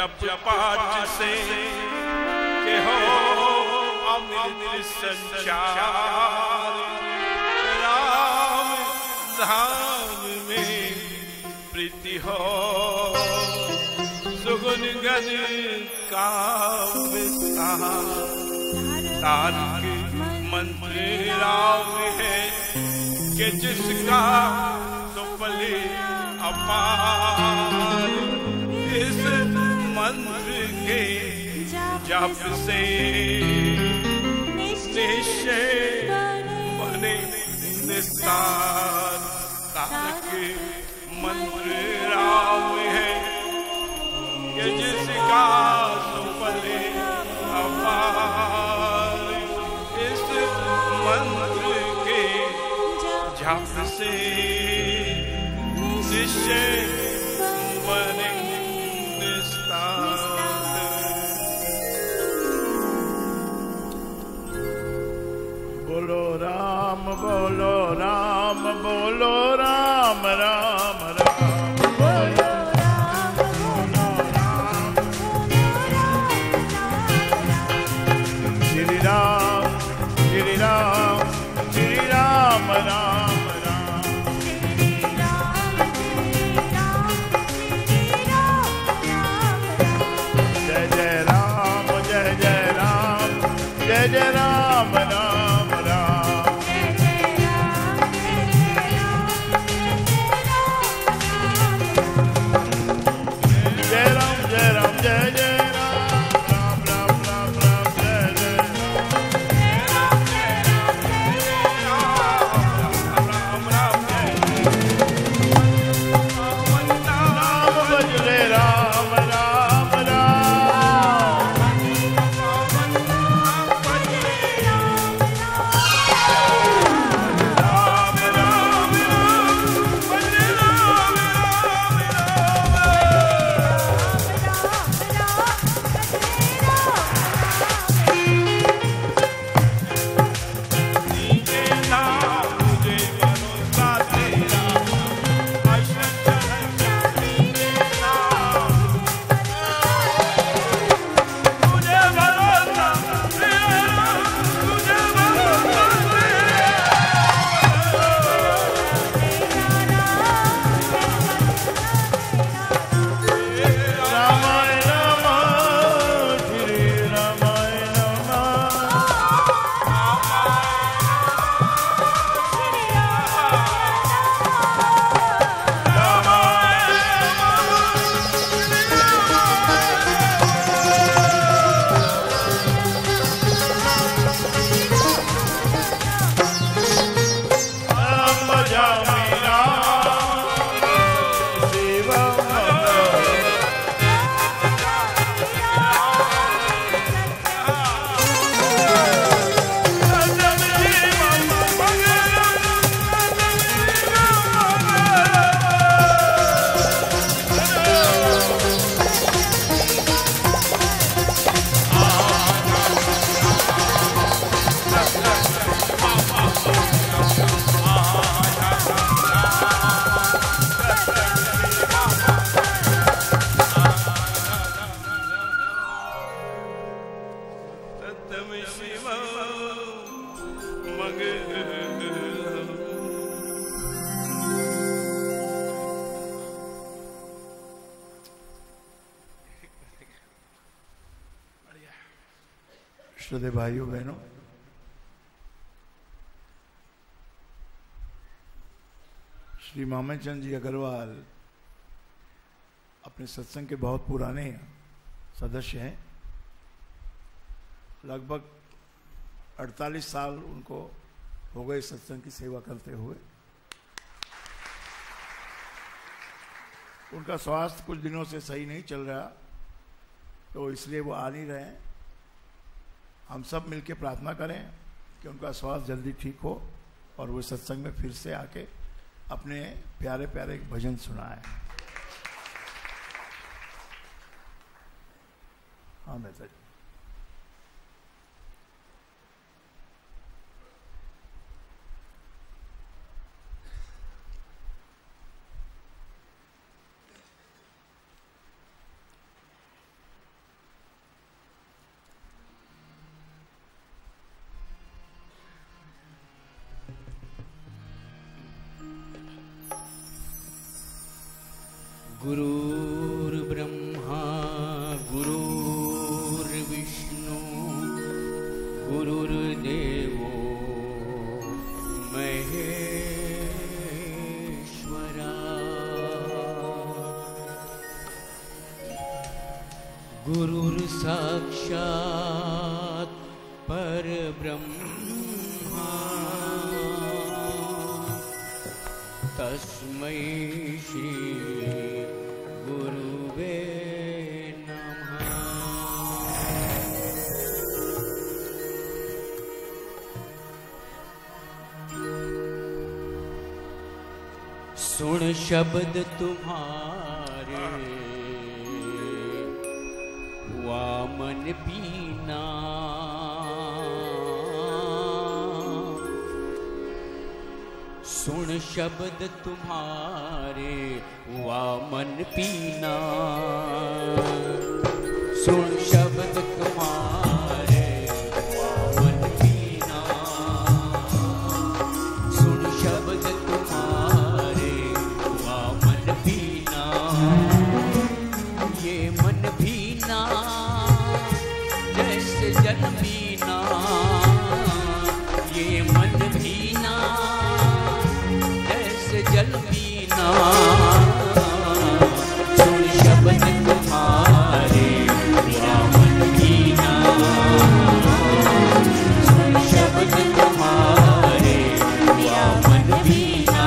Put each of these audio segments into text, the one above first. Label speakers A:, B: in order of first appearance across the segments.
A: जप पाठ से के हो अमृत संचार, राम धाम में प्रीति हो सुगुन गन का विस्तार। तारक मंत्र राम है कि जिसका सुफले अपार, इस मंत्र के जप से निश्चय बने निस्तार। तारक मंत्र राम है कि जिसका सुफले अपार, इस मंत्र के जप से निश्चय बने निस्तार। बोलो राम बोलो राम बोलो राम राम राम, बोलो राम बोलो राम श्री राम श्री राम श्री राम राम राम, जय जय राम जय जय राम जय जय राम राम राम, जय राम जय राम जय जय राम राम राम राम जय जय राम, राम राम राम बजले राम राम राम, श्रद्धेय भाइयों बहनों, श्री मामेचंद जी अग्रवाल अपने सत्संग के बहुत पुराने सदस्य हैं। लगभग 48 साल उनको हो गए सत्संग की सेवा करते हुए। उनका स्वास्थ्य कुछ दिनों से सही नहीं चल रहा, तो इसलिए वो आ नहीं रहे हैं। हम सब मिलके प्रार्थना करें कि उनका स्वास्थ्य जल्दी ठीक हो और वो सत्संग में फिर से आके अपने प्यारे प्यारे भजन सुनाएं। हाँ मेहता जी।
B: गुरुर्ब्रह्मा गुरुर्विष्णु गुरुर्देवो महेश्वरा गुरुर्साक्षात् परब्रह्मा तस्मै श्री गुरुवे नमः। सुन शब्द तुम्हारे हुआ मन पीना, सुन शब्द तुम्हारे हुआ मन पीना, सुन शब्द तुम्हारे हुआ मन पीना, सुन शब्द तुम्हारे हुआ मन पीना, ये मन पीना जैसे जल पीना, ये मन पीना जल पीना, सुन शब्द तुम्हारे हुआ मन पीना, सुन शब्द तुम्हारे हुआ मन पीना।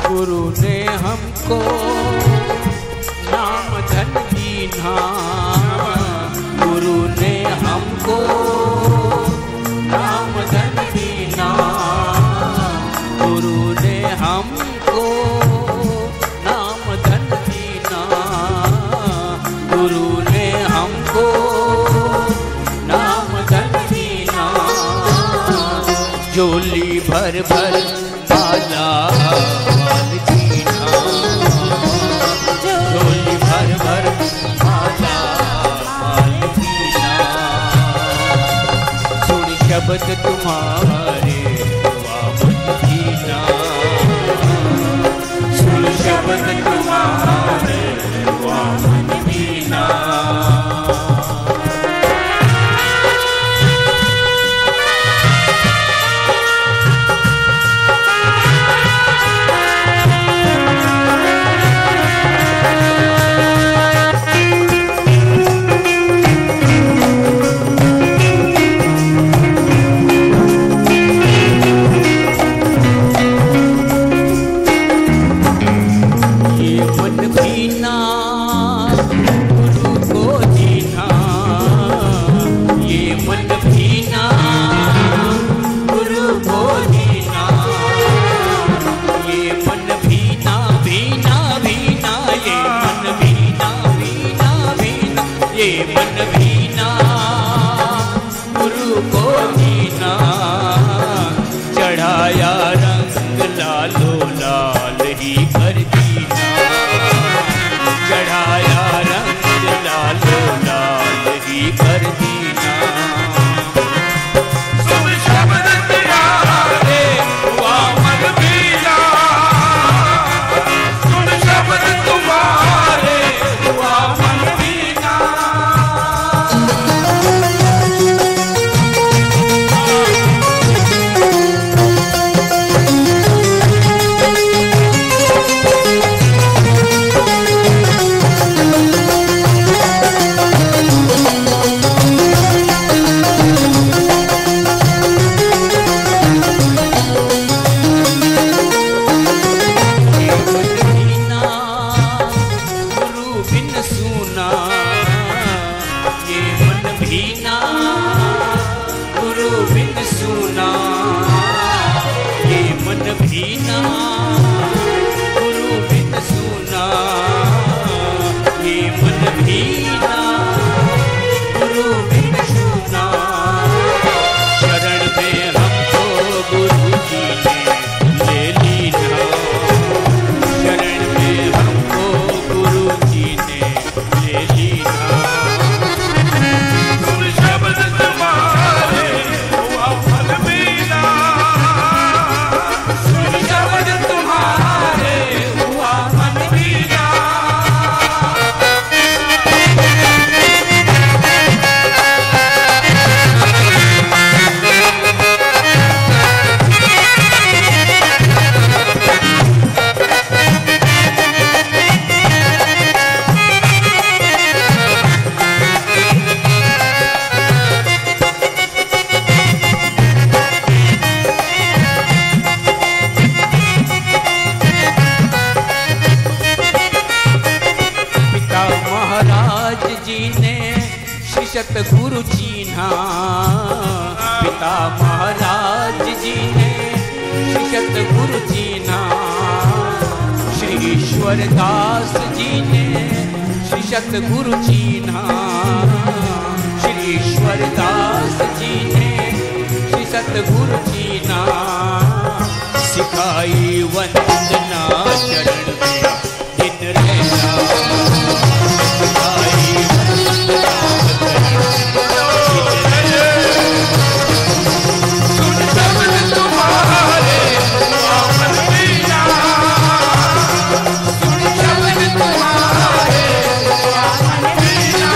B: गुरु ने हमको नाम धन दीना, गुरु ने हमको नाम धन दीना, गुरु ने हमको नाम धन दीना, गुरु ने हमको नाम धन दीना, झोली भर भर माला माल दीना, झोली भर भर माला माल दीना, सुन शब्द तुम्हारे हुआ मन दीना, सुन शब्द तुम्हारे हुआ मन दीना। सतगुरु चीन्हा पिता महाराज जी ने श्री सतगुरु चीन्हा। श्री ईश्वर दास जी ने श्री सतगुरु चीन्हा। श्री ईश्वर दास जी ने श्री सतगुरु चीन्हा। सिखाई वंदना चरण में दिन रहना। सिखाई वंदना सुन शब्द तुम्हारे वामन वीणा। सुन शब्द तुम्हारे वामन वीणा।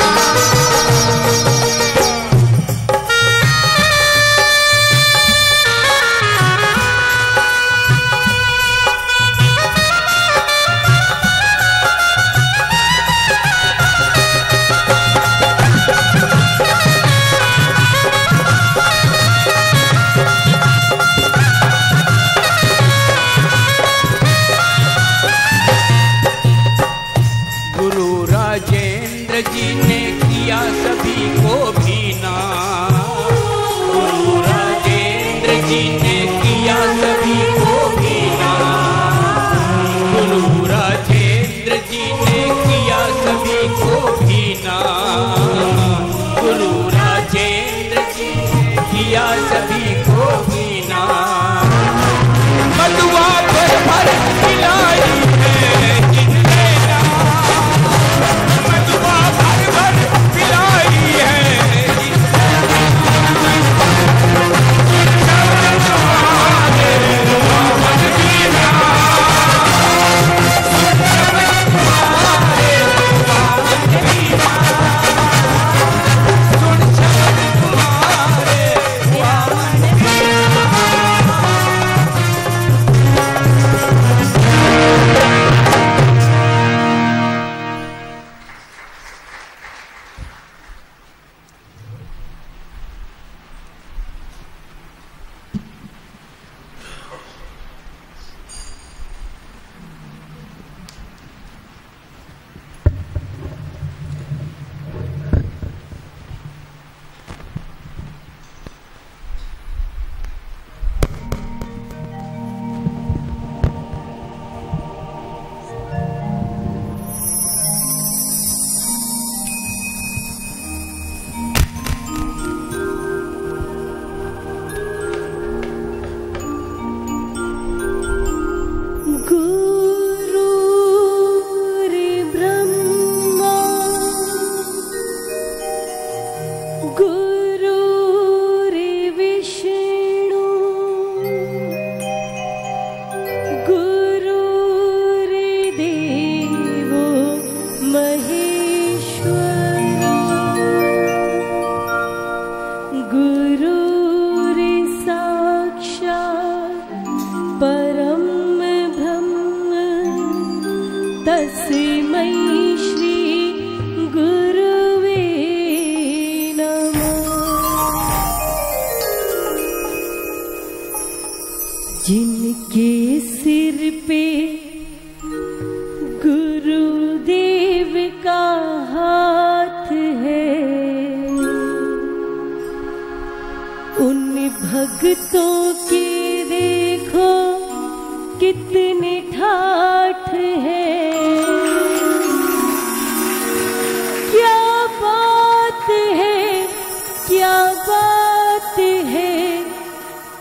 C: जिनके सिर पे गुरुदेव का हाथ है, उन भक्तों के देखो कितने ठाठ है। क्या बात है, क्या बात है,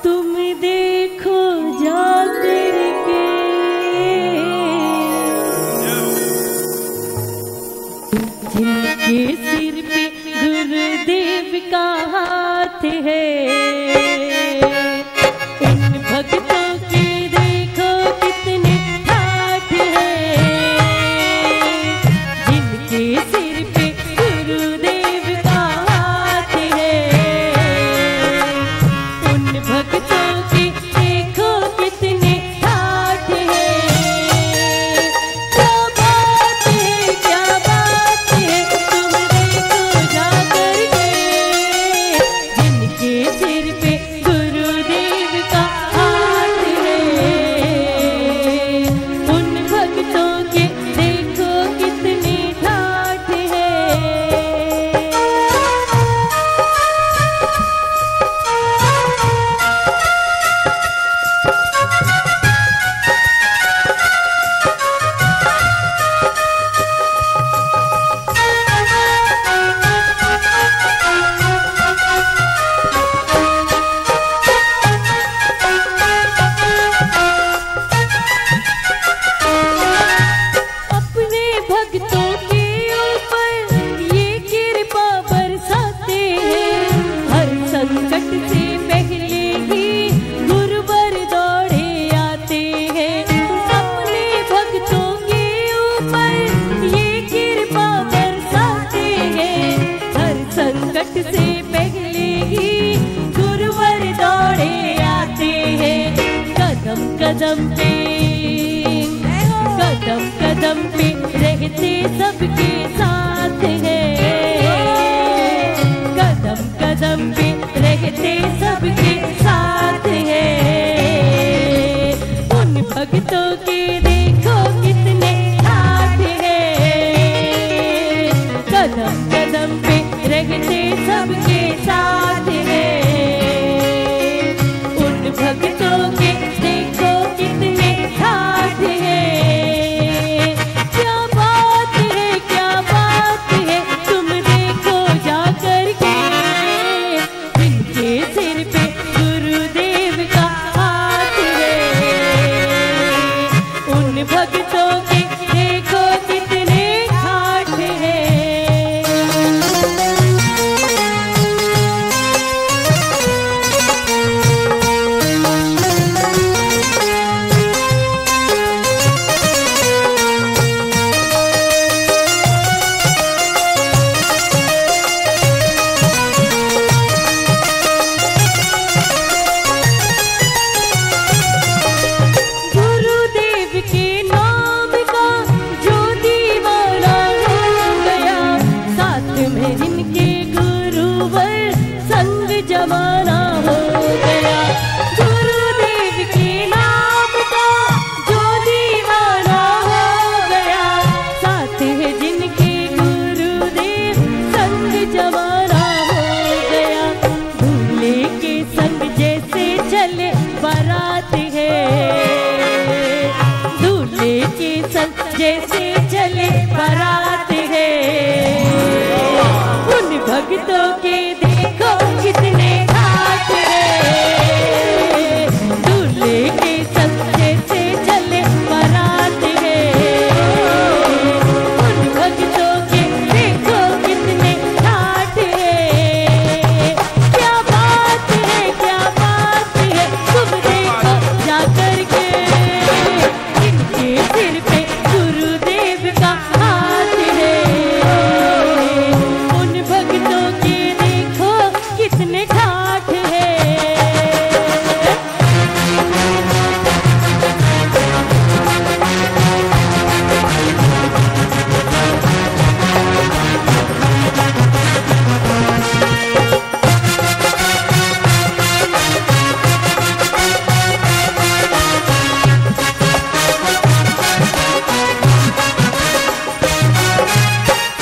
C: तुम देखो जाकर के। जिनके सिर पे गुरुदेव का हाथ है, उन भक्तों के देखो कितने ठाठ पे, कदम कदम पे रहते सबके साथ है, कदम कदम पे रहते सबके साथ है। उन भक्तों के देखो कितने हाथ है, कदम कदम पे रहते सबके साथ है। उन भक्तों के देखो कितने हाथ है। क्या बात है, क्या बात है, तुम देखो जा करके, इनके सिर पे गुरुदेव का हाथ है। उन भक्तों के देखो कितने ठाठ है। गुरुदेव के नाम का जो दीवाना हो गया, साथ में जिनके गुरुवर संग जमाना हो गया। गुरुदेव के नाम का जो दीवाना हो गया, साथ है जिनके गुरुदेव संग जमाना हो गया। दूल्हे के संग जैसे चले बारात है, दूल्हे के संग जैसे चले बारात है। उन भक्तों के देखो कितने हाथ है, दूल्हे के संग जैसे चले बारात है। उन भक्तों के देखो कितने हाथ है। क्या बात है, क्या बात है, तुम देखो जा करके, इनके सिर पे गुरुदेव का हाथ है। उन भक्तों के देखो कितने ठाठ है।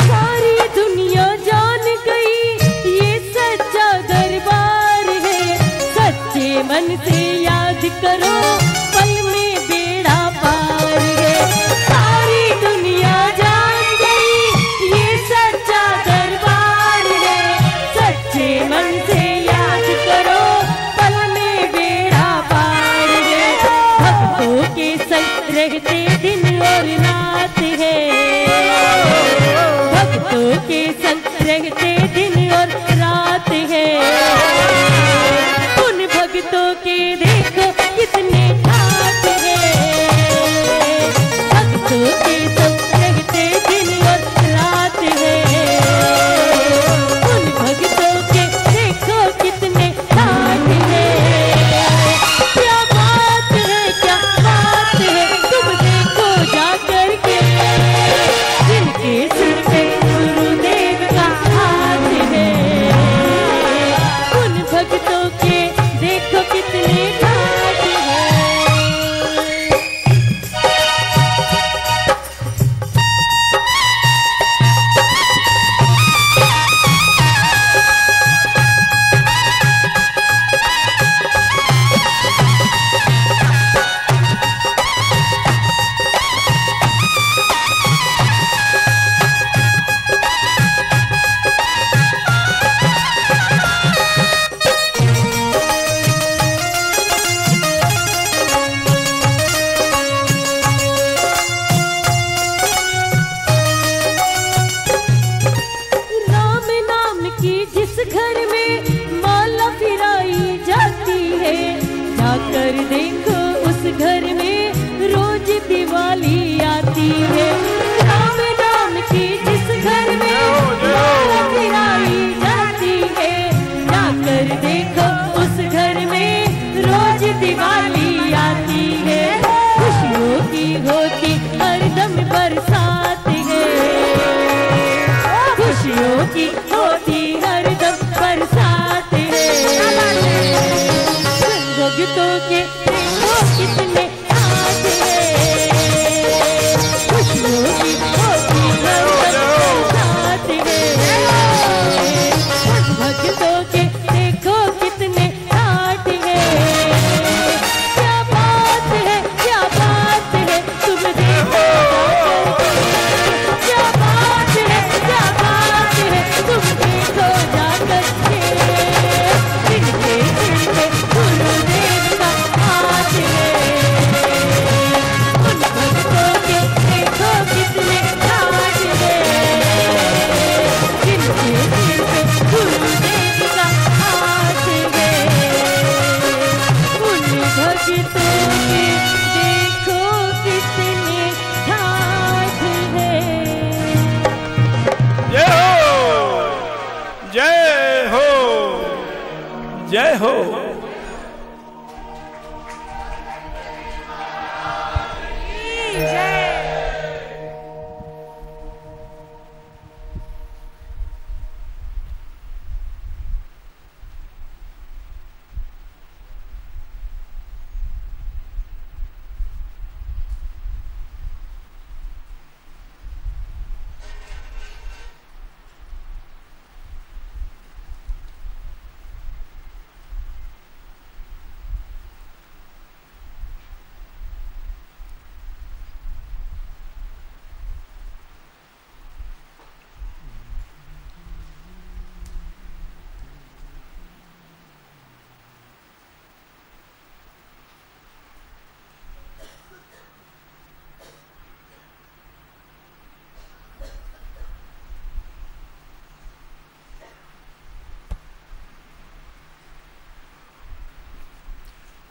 C: सारी दुनिया जान गई ये सच्चा दरबार है, सच्चे मन से याद करो पल में बेड़ा पार है। सारी दुनिया जान गई ये सच्चा दरबार है, सच्चे मन से याद करो पल में बेड़ा पार है। भक्तों के संग रहते दिन और रात है, भक्तों के संग रहते दिन और रात है। उन भक्तों के देखो कितने ठाठ है, भक्तों के संग रहते दिन और रात है। उन भक्तों के देखो कितने ठाठ है। क्या बात है, क्या बात है, तुम देखो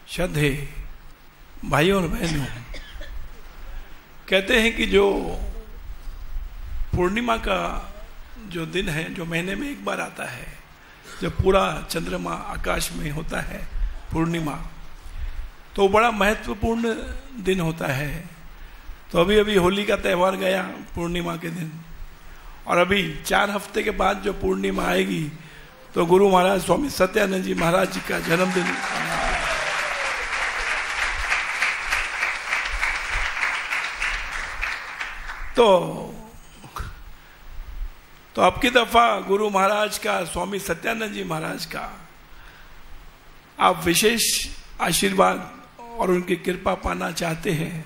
D: श्रद्धे भाइयों और बहनों, कहते हैं कि जो पूर्णिमा का जो दिन है, जो महीने में एक बार आता है, जब पूरा चंद्रमा आकाश में होता है पूर्णिमा, तो बड़ा महत्वपूर्ण दिन होता है। तो अभी अभी होली का त्यौहार गया पूर्णिमा के दिन, और अभी 4 हफ्ते के बाद जो पूर्णिमा आएगी तो गुरु महाराज स्वामी सत्यानंद जी महाराज जी का जन्मदिन। तो अब की दफा गुरु महाराज का, स्वामी सत्यानंद जी महाराज का आप विशेष आशीर्वाद और उनकी कृपा पाना चाहते हैं,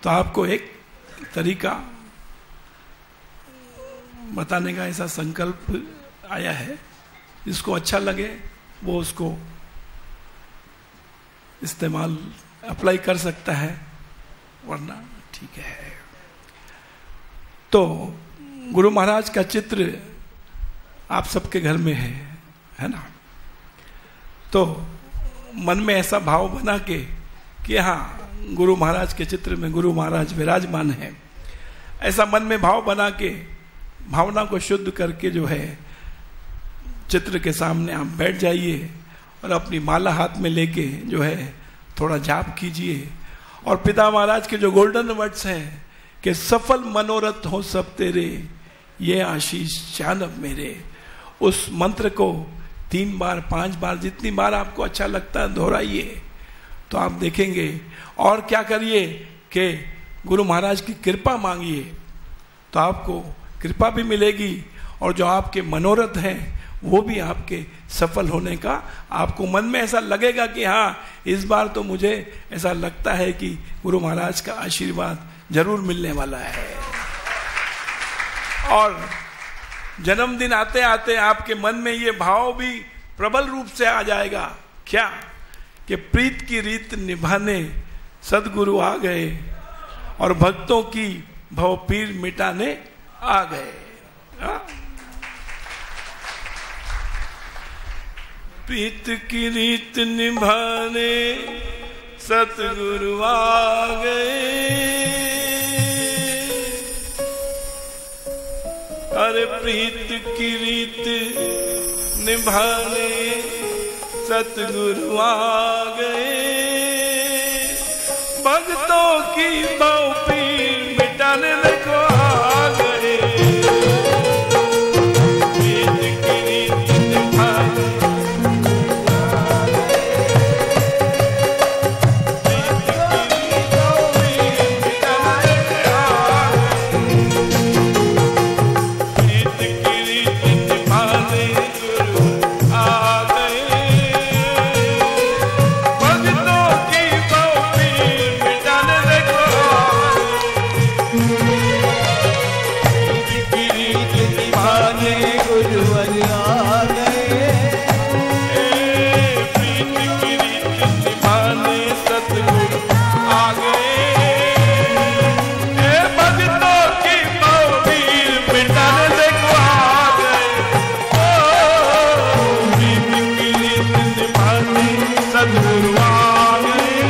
D: तो आपको एक तरीका बताने का ऐसा संकल्प आया है। जिसको अच्छा लगे वो उसको इस्तेमाल अप्लाई कर सकता है, वरना ठीक है। तो गुरु महाराज का चित्र आप सबके घर में है ना? तो मन में ऐसा भाव बना के कि हाँ, गुरु महाराज के चित्र में गुरु महाराज विराजमान है, ऐसा मन में भाव बना के, भावना को शुद्ध करके जो है चित्र के सामने आप बैठ जाइए और अपनी माला हाथ में लेके जो है थोड़ा जाप कीजिए, और पिता महाराज के जो गोल्डन वर्ड्स हैं कि सफल मनोरथ हो सब तेरे, ये आशीष जानब मेरे, उस मंत्र को 3 बार 5 बार जितनी बार आपको अच्छा लगता है दोहराइए। तो आप देखेंगे, और क्या करिए कि गुरु महाराज की कृपा मांगिए, तो आपको कृपा भी मिलेगी, और जो आपके मनोरथ हैं वो भी आपके सफल होने का आपको मन में ऐसा लगेगा कि हाँ, इस बार तो मुझे ऐसा लगता है कि गुरु महाराज का आशीर्वाद जरूर मिलने वाला है। और जन्मदिन आते आते आपके मन में ये भाव भी प्रबल रूप से आ जाएगा, क्या कि प्रीत की रीत निभाने सदगुरु आ गए, और भक्तों की भवपीर मिटाने आ गए। प्रीत की रीत निभाने सतगुरु आ गए, अरे प्रीत की रीत निभाने सतगुरु आ गए, भक्तों की भवपीर मिटाने को आ गए। सतगुरु आ गए,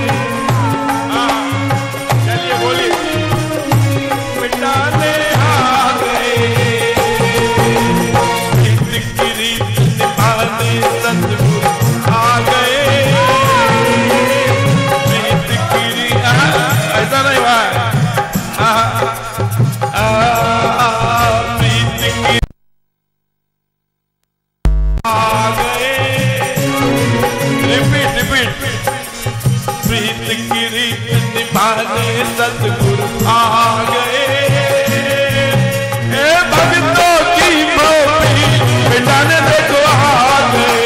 D: भक्तों की भवपीर मिटाने देखो आ गए।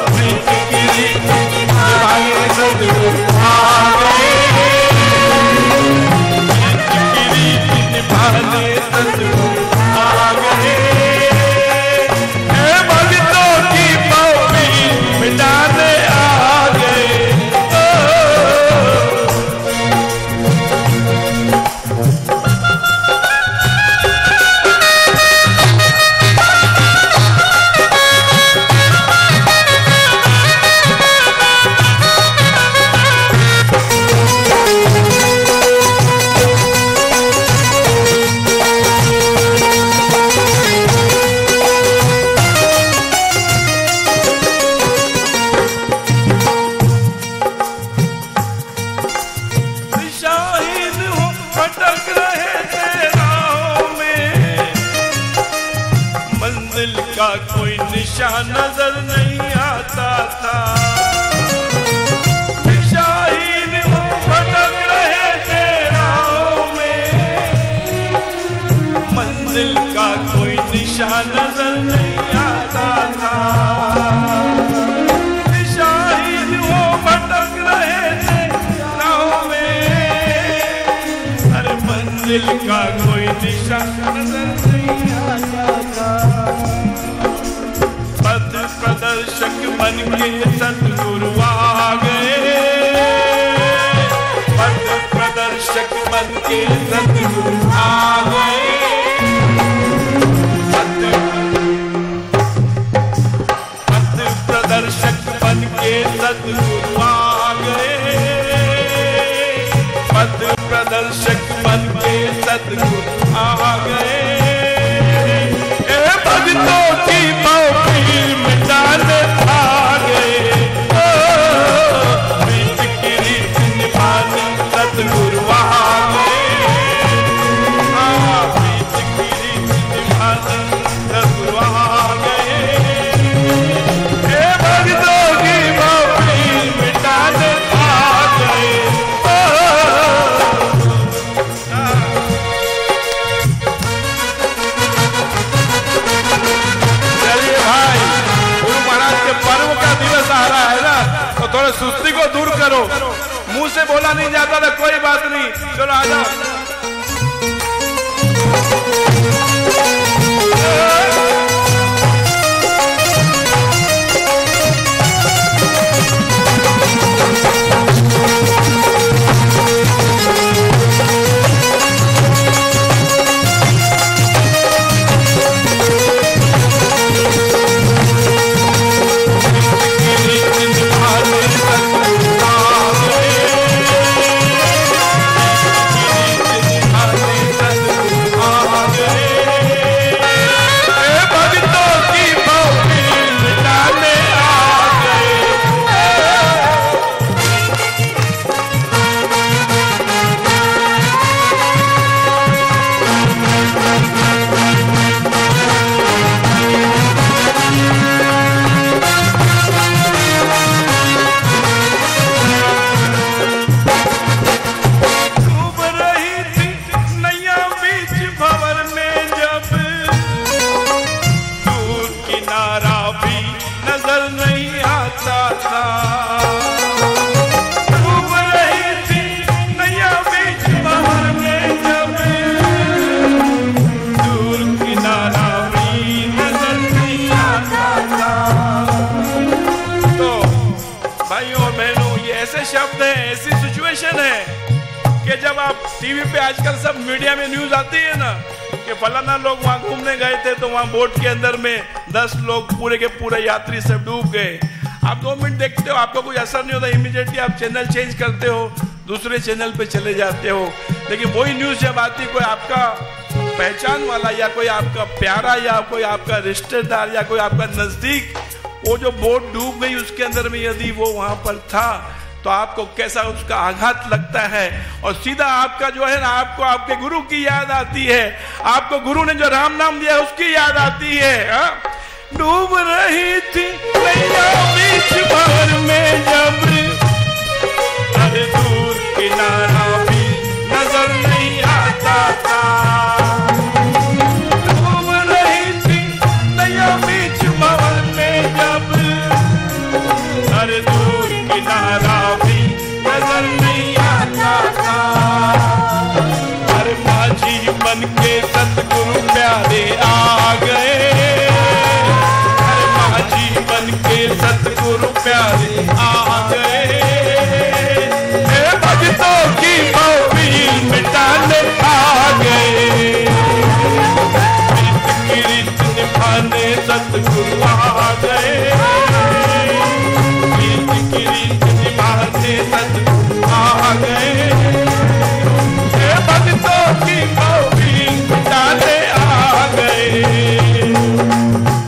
D: प्रीत की रीत निभाने सतगुरु आ गए, प्रीत की रीत निभाने सतगुरु आ गए, भक्तों की भवपीर मिटाने आ गए। का कोई निशान नजर नहीं आता था। शाहीन वो भटक रहे थे राहों में, मंजिल का कोई निशान नजर नहीं आता था। शाहीन वो भटक रहे थे राहों में, अरे मंजिल का कोई निशान नजर नहीं आता था। पथ प्रदर्शक बन के सतगुरु आ गए, पथ प्रदर्शक बन के सतगुरु आ गए। पथ प्रदर्शक बन के सतगुरु आ गए, पथ प्रदर्शक बन के सतगुरु आ गए। भक्तों की भौकीर मिटाने आ गए, प्रीत की रीत निभाने सतगुरु आ गए। प्रीत की रीत निभाने सतगुरु आ गए। भक्तों की भौकीर मिटाने आ गए। पर्व का दिवस आ रहा है ना, तो थोड़ा सुस्ती को दूर करो। मुंह से बोला नहीं जाता था, कोई बात नहीं, चलो आ जाओ। शब्द है, ऐसी सिचुएशन है कि जब आप टीवी पे आजकल सब मीडिया में न्यूज आती है ना कि फलाना लोग वहां घूमने गए थे तो वहां बोट के अंदर में 10 लोग पूरे के पूरे यात्री सब डूब गए। आप 2 मिनट देखते हो, आपको कोई असर नहीं होता, इमीडिएटली आप चैनल चेंज करते हो, दूसरे चैनल पे चले जाते हो। लेकिन वही न्यूज जब आती कोई आपका पहचान वाला या कोई आपका प्यारा या कोई आपका रिश्तेदार या कोई आपका नजदीक, वो जो बोट डूब गई उसके अंदर में यदि वो वहां पर था तो आपको कैसा उसका आघात लगता है। और सीधा आपका जो है ना, आपको आपके गुरु की याद आती है, आपको गुरु ने जो राम नाम दिया उसकी याद आती है। डूब रही थी नैया बीच भंवर में जब, अरे दूर किनारा भी नजर नहीं आता था। डूब रही थी नैया बीच भंवर में जब, अरे दूर किनारा भी नजर नहीं आता था। अरे माझी बन के सतगुरु प्यारे आ गए, अरे माझी बन के सतगुरु प्यारे आ गए। भक्तों की भौकीर मिटाने आ गए, प्रीत की रीत निभाने सतगुरु आ गए। सतगुरु आ गए, भक्तों की भौकीर मिटाने आ गए।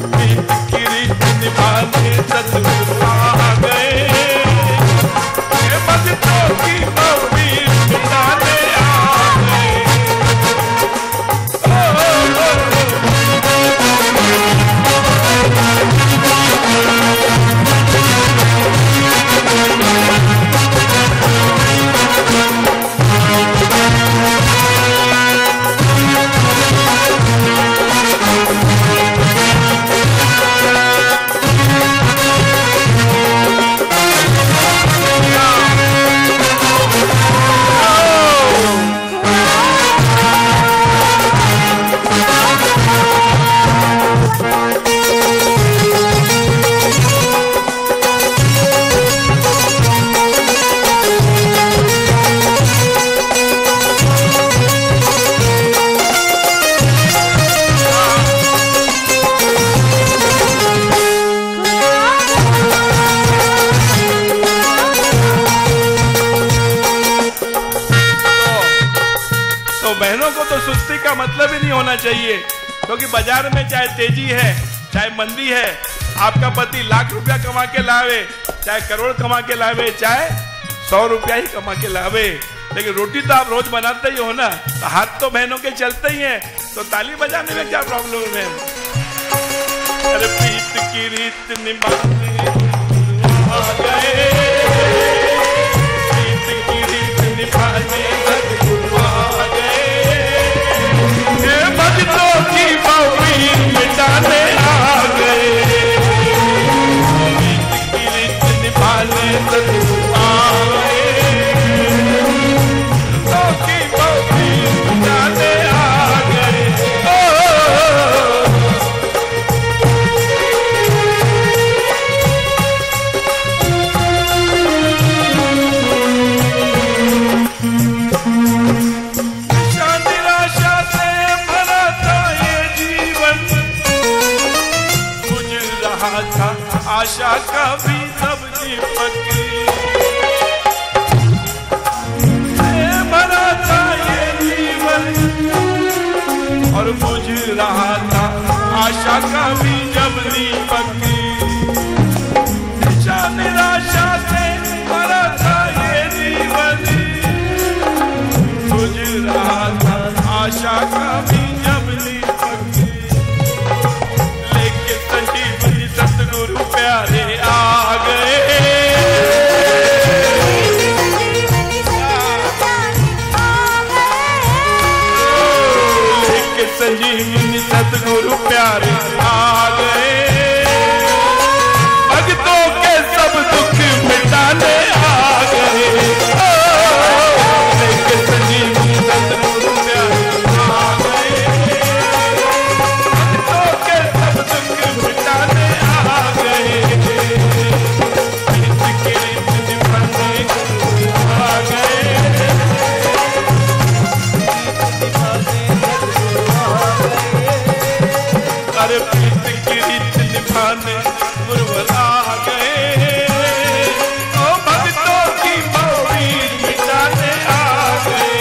D: प्रीत की रीत निभाने सतगुरु आ गए। बहनों को तो सुस्ती का मतलब ही नहीं होना चाहिए, क्योंकि बाजार में चाहे तेजी है चाहे मंदी है, आपका पति लाख रुपया कमा के लावे, चाहे करोड़ कमा के लावे, चाहे 100 रुपया ही कमा के लावे, लेकिन रोटी तो आप रोज बनाते ही हो ना, तो हाथ तो बहनों के चलते ही हैं, तो ताली बजाने में क्या प्रॉब्लम है? अरे प्रीत की रीत निभाने आ गए, प्रीत की रीत निभाने सद्गुरु आ गए, भक्तों की बाउरी मिटाने आ गए, प्रीत की रीत निभाने सद्गुरु आ गए, भक्तों की बाउरी मिटाने आ गए। निराशा से भरा था ये जीवन, बुझ रहा था आशा का भी सब दीपक, भरा था ये जीवन और बुझ रहा था आशा का भी जब दीपक, निराशा से भरा था ये जीवन, बुझ रहा था आशा का भी जब दीपक, लेके संजीवनी सतगुरु प्यारे आ गए, लेके संजीवनी सतगुरु प्यारे आ गए, भक्तों के सब दुख मिटाने आ गए, लेके संजीवनी सतगुरु प्यारे आ गए, भक्तों के सब दुख मिटाने आ गए, प्रीत की रीत निभाने आ गए, अरे प्रीत की रीत निभाने गुरुवर आ गए, ओ भक्तों की बाउरी मिटाने आ गए।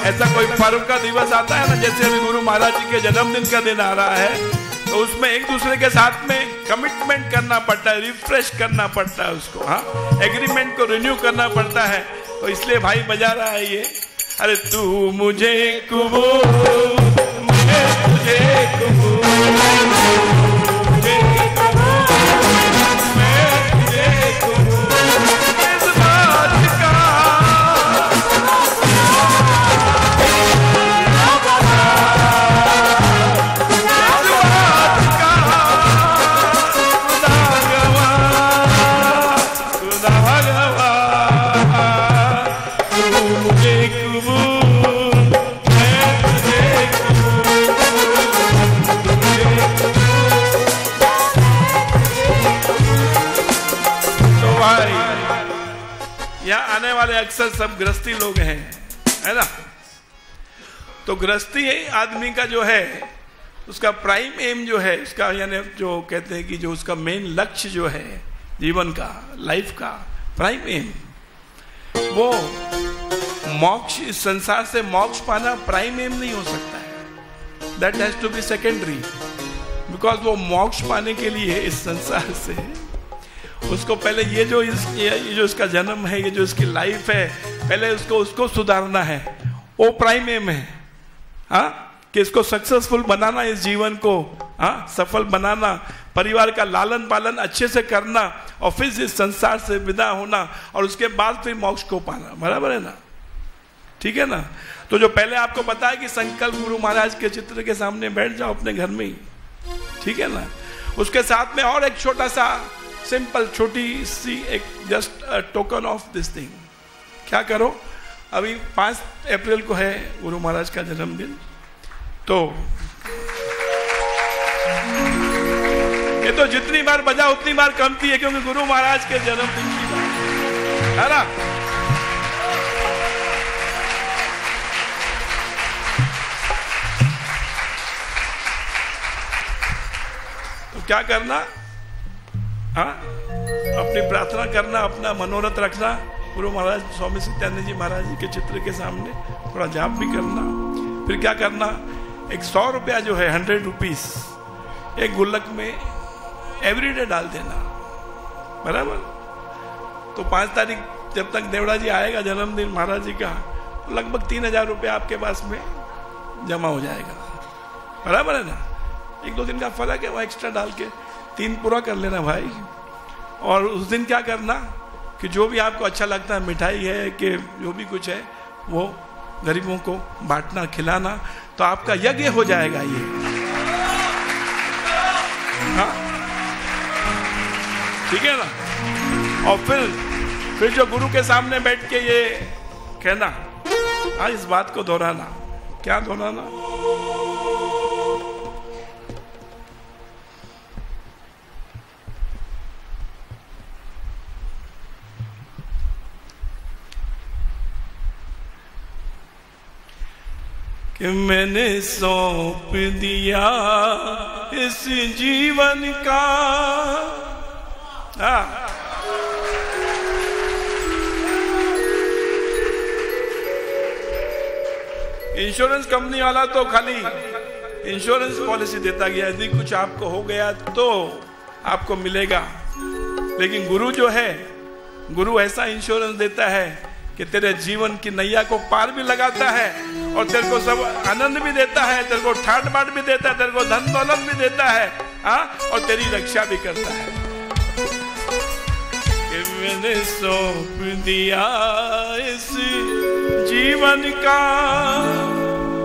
D: ऐसा कोई पर्व का दिवस आता है ना, जैसे अभी गुरु महाराज जी के जन्मदिन का दिन आ रहा है, तो उसमें एक दूसरे के साथ में कमिटमेंट करना पड़ता है, रिफ्रेश करना पड़ता है उसको, हाँ, एग्रीमेंट को रिन्यू करना पड़ता है, तो इसलिए भाई बजा रहा है ये, अरे तू मुझे कबूल, मैं तुझे कबूल, आने वाले अक्सर सब गृहस्थी लोग हैं, है ना, तो गृहस्थी आदमी का जो है उसका प्राइम एम जो है, उसका यानी जो कहते हैं कि जो उसका मेन लक्ष्य जो है जीवन का, लाइफ का प्राइम एम, वो मोक्ष, इस संसार से मोक्ष पाना प्राइम एम नहीं हो सकता है, that has to be secondary, because वो मोक्ष पाने के लिए इस संसार से उसको पहले ये जो इसका जन्म है, ये जो इसकी लाइफ है, पहले उसको सुधारना है, वो प्राइम एम है, हाँ, कि इसको सक्सेसफुल बनाना, इस जीवन को हाँ सफल बनाना, परिवार का लालन पालन अच्छे से करना और फिर इस संसार से विदा होना और उसके बाद फिर मोक्ष को पाना, बराबर है ना, ठीक है ना। तो जो पहले आपको बताया कि संकल्प गुरु महाराज के चित्र के सामने बैठ जाओ अपने घर में ही, ठीक है ना, उसके साथ में और एक छोटा सा सिंपल छोटी सी एक just token of this thing, क्या करो, अभी 5 अप्रैल को है गुरु महाराज का जन्मदिन, तो ये तो जितनी बार बजा उतनी बार कमती है, क्योंकि गुरु महाराज के जन्मदिन की बात है ना। तो क्या करना, हाँ, अपनी प्रार्थना करना, अपना मनोरथ रखना, गुरु महाराज स्वामी सत्यानंद जी महाराज जी के चित्र के सामने थोड़ा जाप भी करना। फिर क्या करना, एक 100 रुपया जो है 100 रुपीज एक गुल्लक में एवरीडे डाल देना, बराबर। तो 5 तारीख जब तक देवड़ा जी आएगा जन्मदिन महाराज जी का, तो लगभग 3000 रुपया आपके पास में जमा हो जाएगा, बराबर है ना। 1-2 दिन का फर्क है, वो एक्स्ट्रा डाल के 3 पूरा कर लेना भाई। और उस दिन क्या करना कि जो भी आपको अच्छा लगता है, मिठाई है कि जो भी कुछ है, वो गरीबों को बांटना, खिलाना, तो आपका यज्ञ हो जाएगा ये। हाँ, ठीक है ना। और फिर जो गुरु के सामने बैठ के ये कहना, हाँ, इस बात को दोहराना। क्या दोहराना? कि मैंने सौंप दिया इस जीवन का, इंश्योरेंस कंपनी वाला तो खाली इंश्योरेंस पॉलिसी देता गया, यदि कुछ आपको हो गया तो आपको मिलेगा। लेकिन गुरु जो है, गुरु ऐसा इंश्योरेंस देता है कि तेरे जीवन की नैया को पार भी लगाता है, और तेरे को सब आनंद भी देता है, तेरे को ठाट बाट भी देता है, तेरे को धन दौलत भी देता है, और तेरी रक्षा भी करता है। कि मैंने सौंप दिया इस जीवन का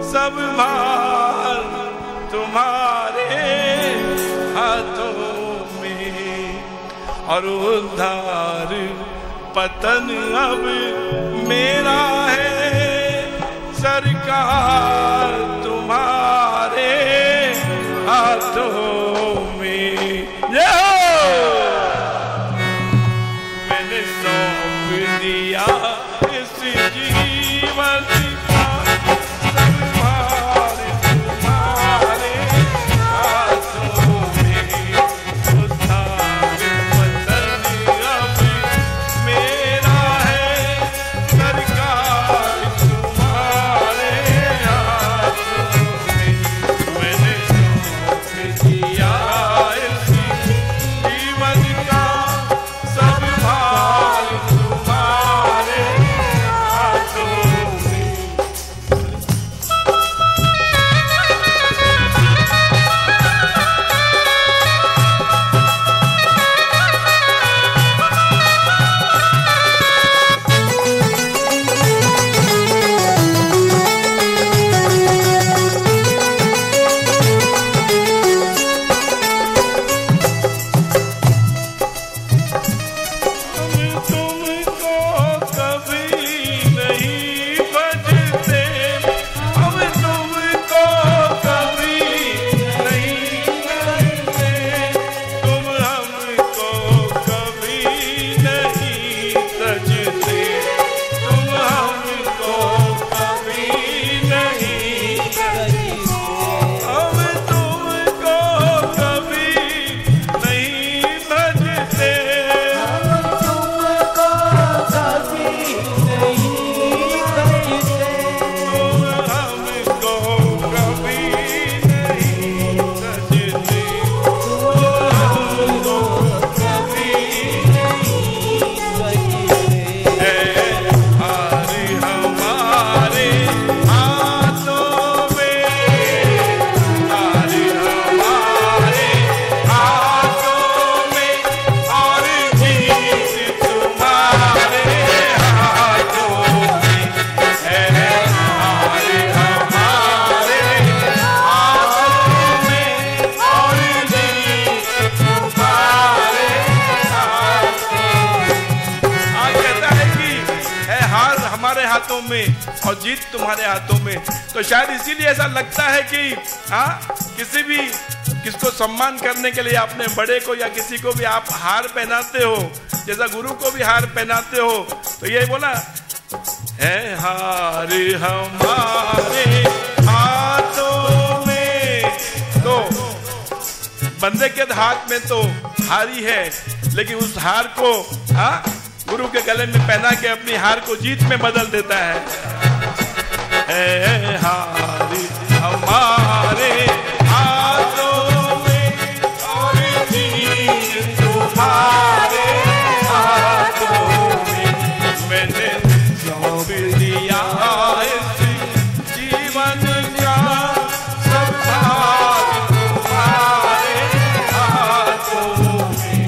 D: सब भार तुम्हारे हाथों में, और उद्धार पतन अब मेरा है, सरकार तुम्हारे हाथों में। मैंने सौंप दिया इस जीवन का सब भार तुम्हारे हाथों में, उद्धार पतन अब मेरा है, सरकार तुम्हारे हाथों में। मैंने सौंप दिया इस जीवन का सब भार तुम्हारे हाथों में। हाथों में और जीत तुम्हारे हाथों में। तो शायद इसीलिए ऐसा लगता है कि किसको सम्मान करने के लिए अपने बड़े को या किसी को भी आप हार पहनाते हो, जैसा गुरु को भी हार पहनाते हो, तो ये बोला है हार हमारे हाथों में। तो बंदे के हाथ में तो हारी है, लेकिन उस हार को गुरु के गले में पहना के अपनी हार को जीत में बदल देता है हार हमारे हाथों में और जीत तुम्हारे हाथों में। मैंने सौंप दिया इस जीवन का सब भार तुम्हारे हाथों में।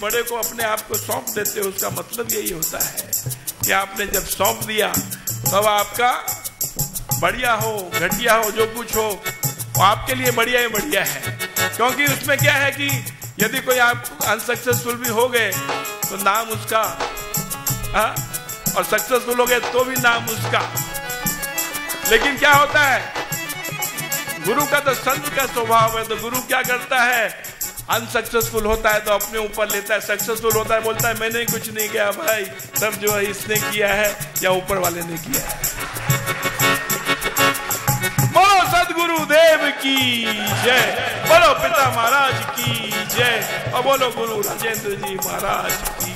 D: बड़े को अपने आप को सौंप देते हो, उसका मतलब यही होता है कि आपने जब सौंप दिया तब आपका बढ़िया हो घटिया हो जो कुछ हो वो आपके लिए बढ़िया ही बढ़िया है। क्योंकि उसमें क्या है कि यदि कोई आप अनसक्सेसफुल भी हो गए तो नाम उसका, और सक्सेसफुल हो गए तो भी नाम उसका। लेकिन क्या होता है गुरु का तो संत का स्वभाव है। तो गुरु क्या करता है, अनसक्सेसफुल होता है तो अपने ऊपर लेता है, सक्सेसफुल होता है बोलता है मैंने कुछ नहीं किया भाई, सब जो है इसने किया है या ऊपर वाले ने किया है। बोलो सदगुरु देव की जय, बोलो पिता महाराज की जय, और बोलो गुरु राजेंद्र जी महाराज की।